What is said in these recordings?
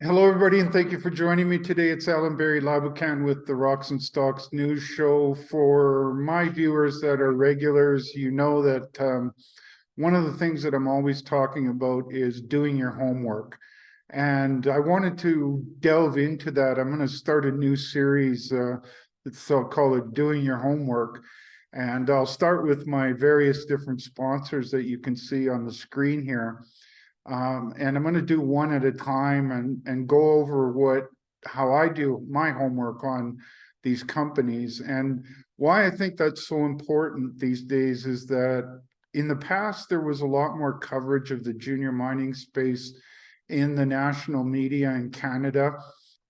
Hello, everybody, and thank you for joining me today. It's Allan Laboucan with the Rocks and Stocks News Show. For my viewers that are regulars, you know that one of the things that I'm always talking about is doing your homework. And I wanted to delve into that. I'm going to start a new series. I'll call it Doing Your Homework. And I'll start with my various different sponsors that you can see on the screen here. And I'm going to do one at a time and go over how I do my homework on these companies. And why I think that's so important these days is that in the past, there was a lot more coverage of the junior mining space in the national media in Canada.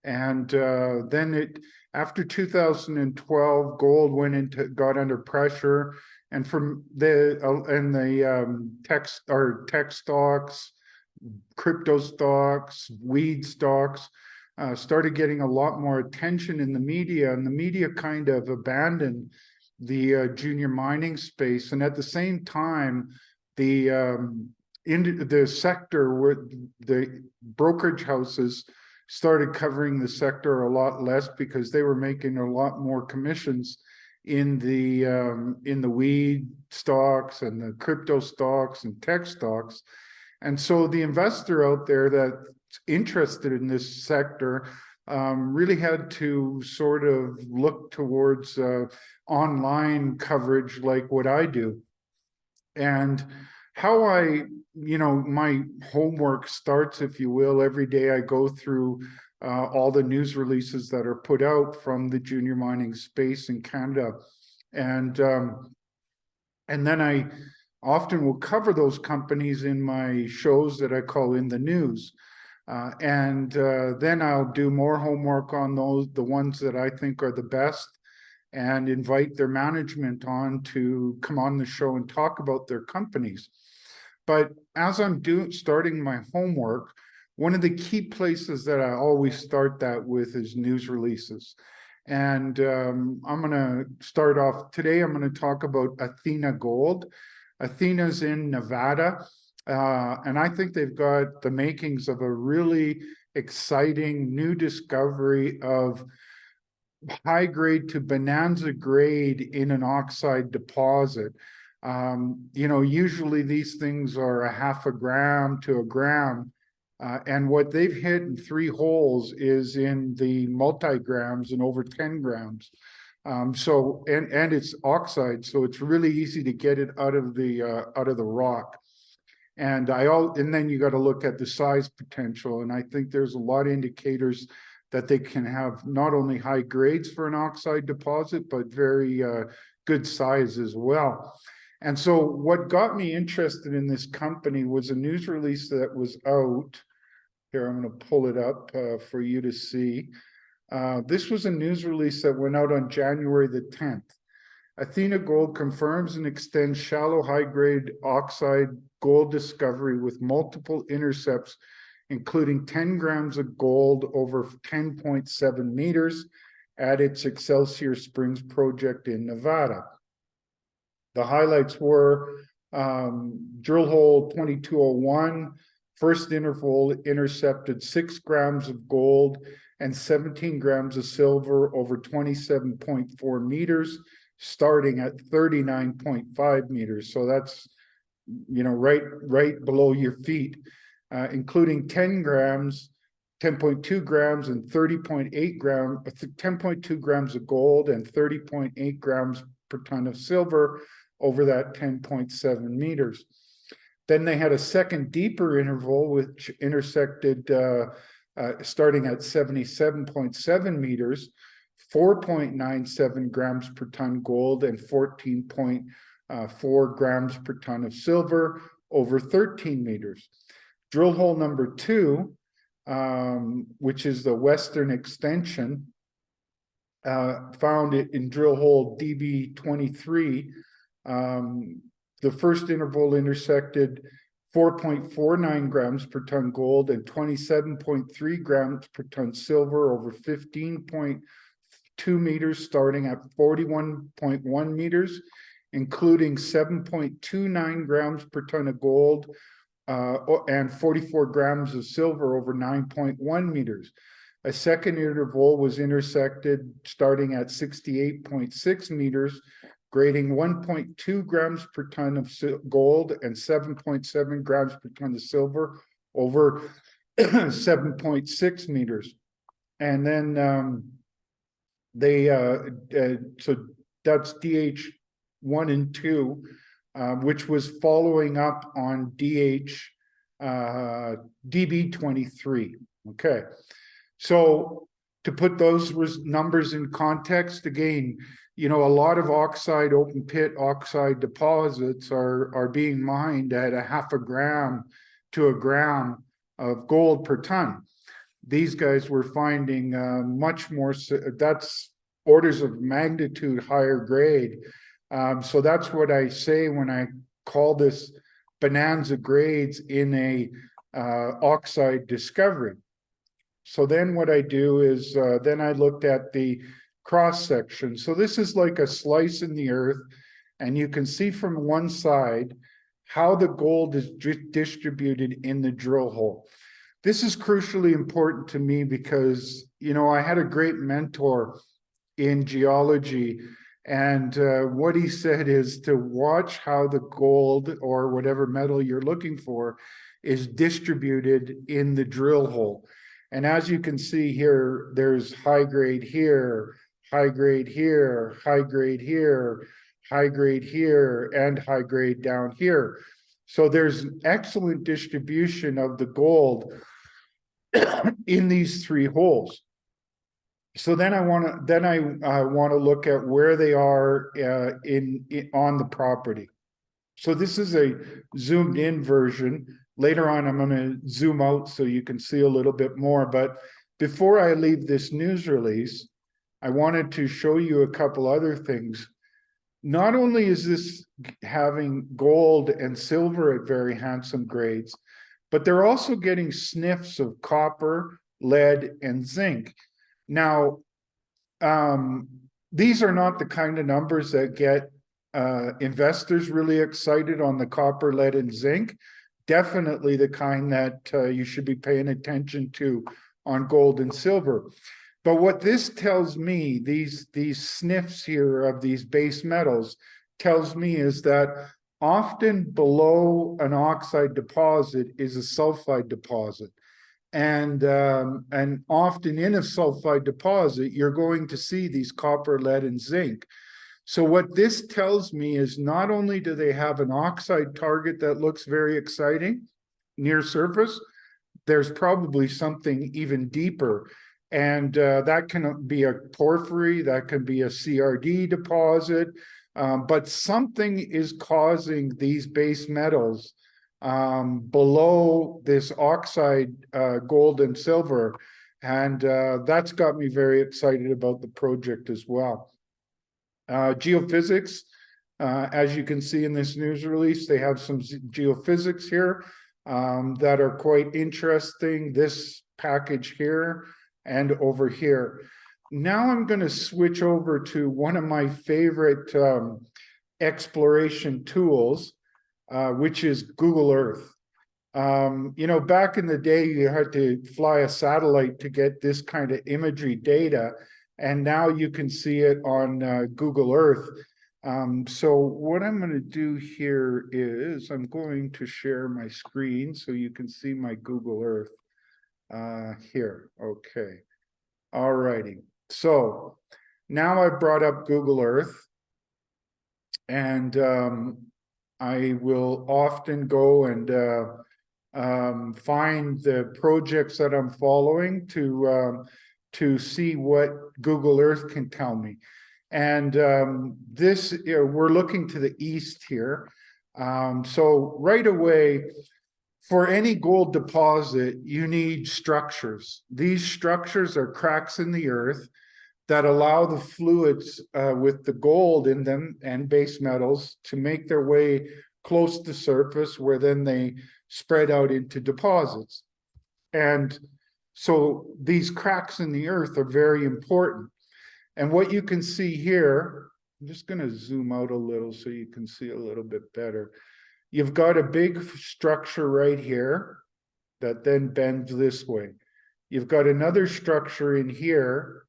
And then after 2012, gold got under pressure. And from the tech stocks, crypto stocks, weed stocks started getting a lot more attention in the media, and the media kind of abandoned the junior mining space. And at the same time, the sector where the brokerage houses started covering the sector a lot less because they were making a lot more commissions in the weed stocks and the crypto stocks and tech stocks. And so the investor out there that's interested in this sector really had to sort of look towards online coverage like what I do. And how my homework starts, if you will, every day I go through all the news releases that are put out from the junior mining space in Canada. And then I often will cover those companies in my shows that I call In the News. Then I'll do more homework on the ones that I think are the best, and invite their management on to come on the show and talk about their companies. But as I'm starting my homework, one of the key places that I always start that with is news releases. And I'm going to start off today. I'm going to talk about Athena Gold. Athena's in Nevada, and I think they've got the makings of a really exciting new discovery of high grade to bonanza grade in an oxide deposit. Usually these things are a half a gram to a gram. And what they've hit in 3 holes is in the multi-grams and over 10 grams. And it's oxide, so it's really easy to get it out of the rock. And then you got to look at the size potential. And I think there's a lot of indicators that they can have not only high grades for an oxide deposit, but very good size as well. And so what got me interested in this company was a news release that was out. Here, I'm going to pull it up for you to see. This was a news release that went out on January the 10th. Athena Gold confirms and extends shallow high-grade oxide gold discovery with multiple intercepts, including 10 grams of gold over 10.7 meters at its Excelsior Springs project in Nevada. The highlights were drill hole 2201, first interval intercepted 6 grams of gold and 17 grams of silver over 27.4 meters, starting at 39.5 meters. So that's, right below your feet, including 10 grams, 10.2 grams and 30.8 grams, 10.2 grams of gold and 30.8 grams per ton of silver over that 10.7 meters. Then they had a second deeper interval, which intersected starting at 77.7 meters, 4.97 grams per ton gold and 14.4 grams per ton of silver over 13 meters. Drill hole number 2, which is the western extension, found it in drill hole DB23. The first interval intersected 4.49 grams per ton gold and 27.3 grams per ton silver over 15.2 meters, starting at 41.1 meters, including 7.29 grams per ton of gold and 44 grams of silver over 9.1 meters. A second interval was intersected starting at 68.6 meters, grading 1.2 grams per ton of gold and 7.7 grams per ton of silver over 7.6 meters. And then so that's DH1 and 2, which was following up on DB23. Okay. So to put those numbers in context, again, you know, a lot of oxide, open pit oxide deposits are being mined at a 0.5 gram to 1 gram of gold per ton. These guys were finding much more, that's orders of magnitude higher grade. So that's what I say when I call this bonanza grades in a oxide discovery. So then what I do is then I looked at the cross section. So this is like a slice in the earth, and you can see from one side how the gold is distributed in the drill hole. This is crucially important to me because, you know, I had a great mentor in geology, and what he said is to watch how the gold or whatever metal you're looking for is distributed in the drill hole. And as you can see here, there's high grade here, high grade here, high grade here, high grade here, and high grade down here. So there's an excellent distribution of the gold in these 3 holes. So then I want to look at where they are on the property. So this is a zoomed in version. Later on, I'm going to zoom out so you can see a little bit more. But before I leave this news release, I wanted to show you a couple other things. Not only is this having gold and silver at very handsome grades, but they're also getting sniffs of copper, lead, and zinc. Now, these are not the kind of numbers that get investors really excited on the copper, lead, and zinc. Definitely the kind that you should be paying attention to on gold and silver. But what this tells me, these sniffs here of these base metals, tells me is that often below an oxide deposit is a sulfide deposit. And often in a sulfide deposit, you're going to see these copper, lead, and zinc. So what this tells me is not only do they have an oxide target that looks very exciting near surface, there's probably something even deeper. And that can be a porphyry, that can be a CRD deposit, but something is causing these base metals below this oxide gold and silver. And that's got me very excited about the project as well. Geophysics, as you can see in this news release, they have some geophysics here that are quite interesting. This package here and over here. Now I'm going to switch over to one of my favorite exploration tools, which is Google Earth. You know, back in the day, you had to fly a satellite to get this kind of imagery data, and now you can see it on Google Earth. So what I'm going to do here is I'm going to share my screen so you can see my Google Earth here. Okay. All righty. So now I've brought up Google Earth, and I will often go and find the projects that I'm following to see what Google Earth can tell me. And this, you know, we're looking to the east here. So right away, for any gold deposit, you need structures. These structures are cracks in the earth that allow the fluids with the gold in them and base metals to make their way close to surface, where then they spread out into deposits. And so these cracks in the earth are very important. And what you can see here, I'm just going to zoom out a little so you can see a little bit better. You've got a big structure right here that then bends this way. You've got another structure in here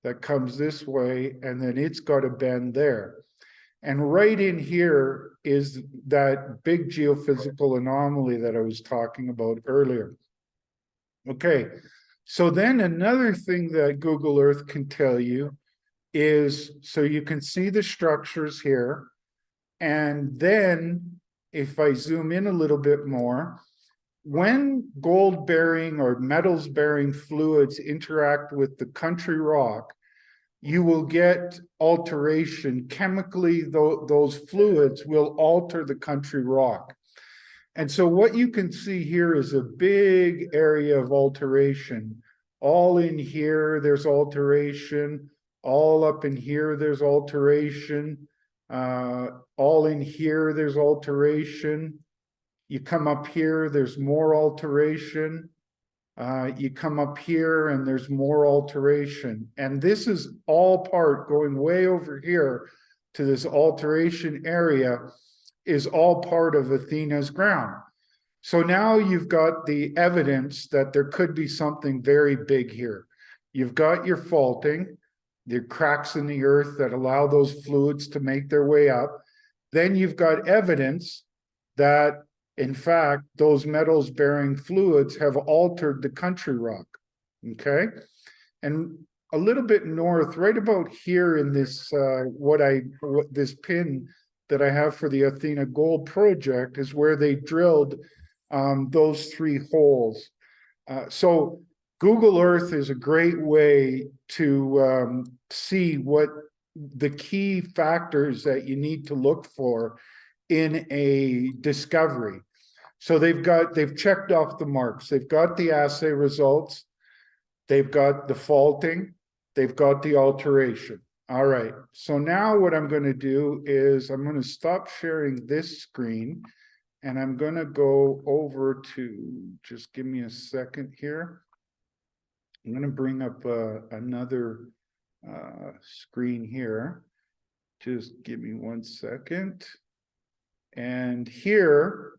that comes this way, and then it's got a bend there. And right in here is that big geophysical anomaly that I was talking about earlier. Okay, so then another thing that Google Earth can tell you is, so you can see the structures here, and then if I zoom in a little bit more, when gold-bearing or metals-bearing fluids interact with the country rock, you will get alteration. Chemically, those fluids will alter the country rock. And so what you can see here is a big area of alteration. All in here, there's alteration. All up in here, there's alteration. All in here, there's alteration. You come up here, there's more alteration. You come up here and there's more alteration. And this is all part going way over here to this alteration area is all part of Athena's ground. So now you've got the evidence that there could be something very big here. You've got your faulting, the cracks in the earth that allow those fluids to make their way up. Then you've got evidence that, in fact, those metals bearing fluids have altered the country rock. Okay. And a little bit north, right about here in this, this pin that I have for the Athena Gold project is where they drilled those 3 holes. So Google Earth is a great way to see what the key factors that you need to look for in a discovery. So they've checked off the marks. They've got the assay results. They've got the faulting. They've got the alteration. All right. So now what I'm going to do is I'm going to stop sharing this screen and I'm going to go over to, just give me a second here. I'm going to bring up another screen here. Just give me 1 second. And here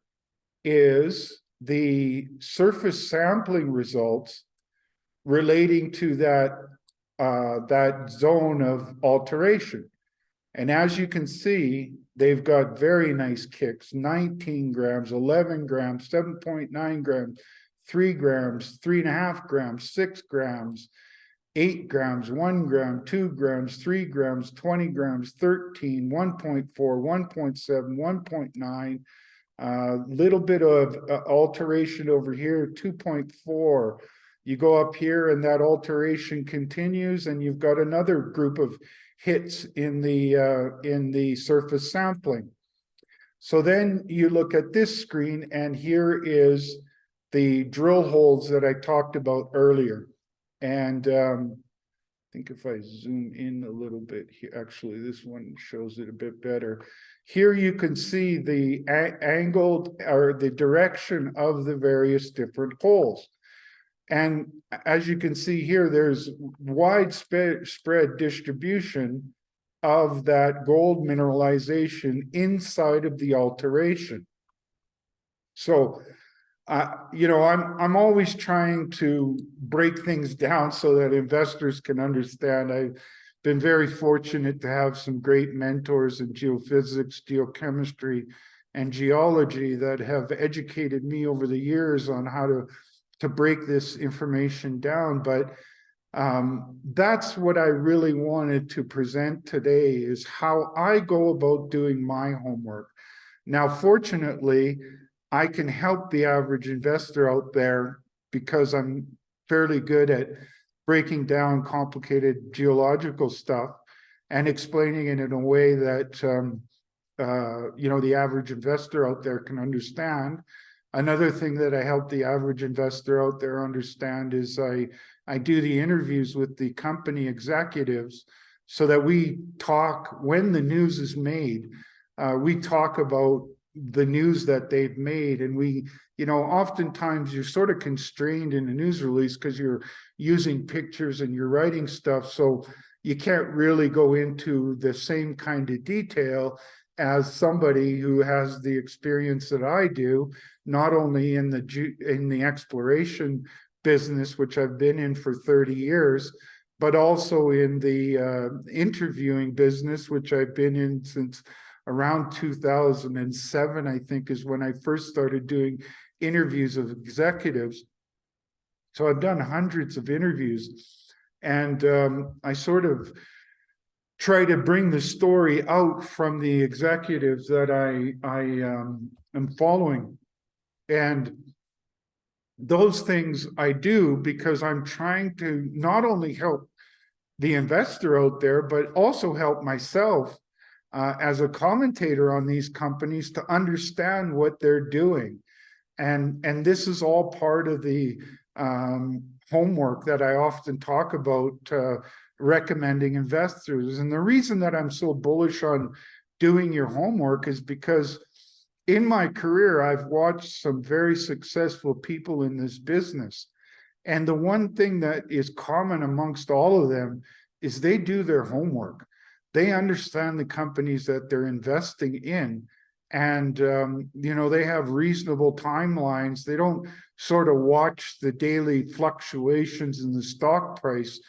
is the surface sampling results relating to that zone of alteration. And as you can see, they've got very nice kicks: 19 grams, 11 grams, 7.9 grams, 3 grams, 3.5 grams, 6 grams, 8 grams, 1 gram, 2 grams, 3 grams, 20 grams, 13, 1.4, 1.7, 1.9, little bit of alteration over here, 2.4. You go up here and that alteration continues, and you've got another group of hits in the surface sampling. So then you look at this screen, and here is the drill holes that I talked about earlier. And I think if I zoom in a little bit here, actually this one shows it a bit better. Here you can see the angled or the direction of the various different holes. And as you can see here, there's widespread distribution of that gold mineralization inside of the alteration. So, you know, I'm always trying to break things down so that investors can understand. I've been very fortunate to have some great mentors in geophysics, geochemistry, and geology that have educated me over the years on how to break this information down. But that's what I really wanted to present today, is how I go about doing my homework. Now, fortunately, I can help the average investor out there because I'm fairly good at breaking down complicated geological stuff and explaining it in a way that you know, the average investor out there can understand. Another thing that I help the average investor out there understand is I do the interviews with the company executives so that we talk when the news is made. We talk about the news that they've made, and we, you know, oftentimes you're sort of constrained in a news release because you're using pictures and you're writing stuff, so you can't really go into the same kind of detail as somebody who has the experience that I do, not only in the exploration business, which I've been in for 30 years, but also in the interviewing business, which I've been in since around 2007, I think, is when I first started doing interviews of executives. So I've done hundreds of interviews, and I sort of try to bring the story out from the executives that I am following. And those things I do because I'm trying to not only help the investor out there, but also help myself as a commentator on these companies to understand what they're doing. And this is all part of the homework that I often talk about recommending investors. And the reason that I'm so bullish on doing your homework is because in my career, I've watched some very successful people in this business. And the one thing that is common amongst all of them is they do their homework. They understand the companies that they're investing in. And, they have reasonable timelines. They don't sort of watch the daily fluctuations in the stock price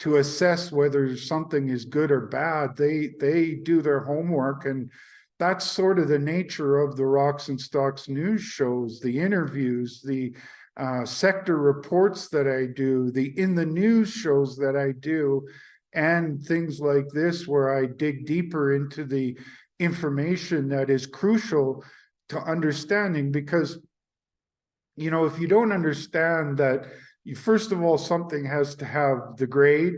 to assess whether something is good or bad. They do their homework, and that's sort of the nature of the Rocks and Stocks news shows, the interviews, the sector reports that I do, the in the news shows that I do, and things like this where I dig deeper into the information that is crucial to understanding. Because, if you don't understand that, first of all, something has to have the grade,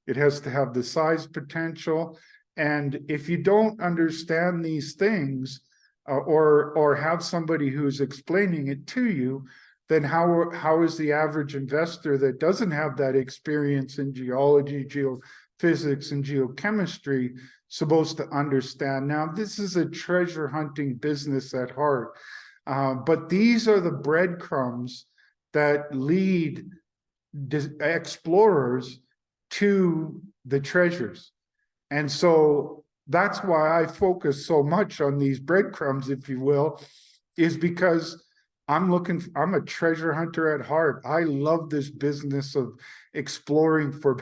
it has to have the size potential. And if you don't understand these things, or have somebody who's explaining it to you, then how is the average investor that doesn't have that experience in geology, geophysics, and geochemistry supposed to understand? Now, this is a treasure hunting business at heart, but these are the breadcrumbs that lead explorers to the treasures. And so that's why I focus so much on these breadcrumbs, if you will, is because I'm a treasure hunter at heart. I love this business of exploring for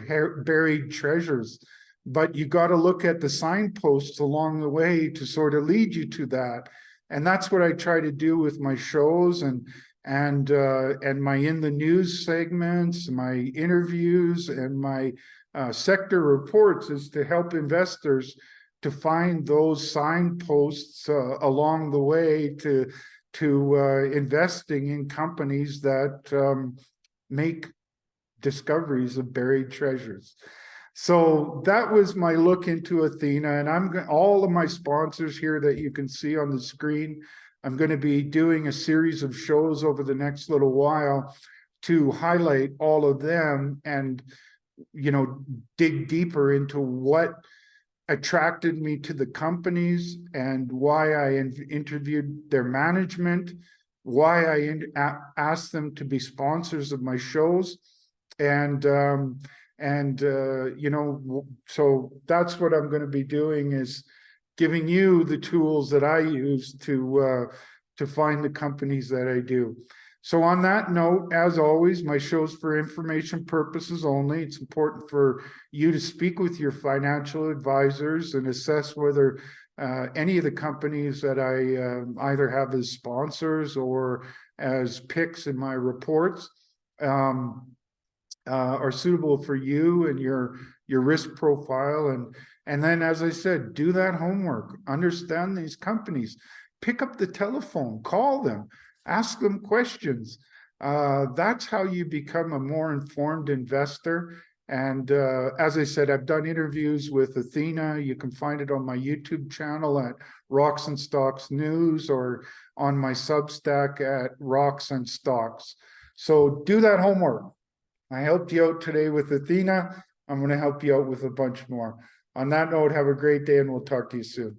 buried treasures, but you got to look at the signposts along the way to sort of lead you to that. And that's what I try to do with my shows and my in the news segments, my interviews, and my sector reports, is to help investors to find those signposts along the way to investing in companies that make discoveries of buried treasures. So that was my look into Athena, and all of my sponsors here that you can see on the screen. I'm going to be doing a series of shows over the next little while to highlight all of them and dig deeper into what attracted me to the companies and why I interviewed their management, why I asked them to be sponsors of my shows, so that's what I'm going to be doing, is giving you the tools that I use to find the companies that I do. So on that note, as always, my show's for information purposes only. It's important for you to speak with your financial advisors and assess whether any of the companies that I either have as sponsors or as picks in my reports are suitable for you and your risk profile. And then, as I said, do that homework, understand these companies, pick up the telephone, call them, ask them questions. That's how you become a more informed investor. And as I said, I've done interviews with Athena. You can find it on my YouTube channel at Rocks and Stocks News, or on my Substack at Rocks and Stocks. So do that homework. I helped you out today with Athena. I'm going to help you out with a bunch more. On that note, have a great day, and we'll talk to you soon.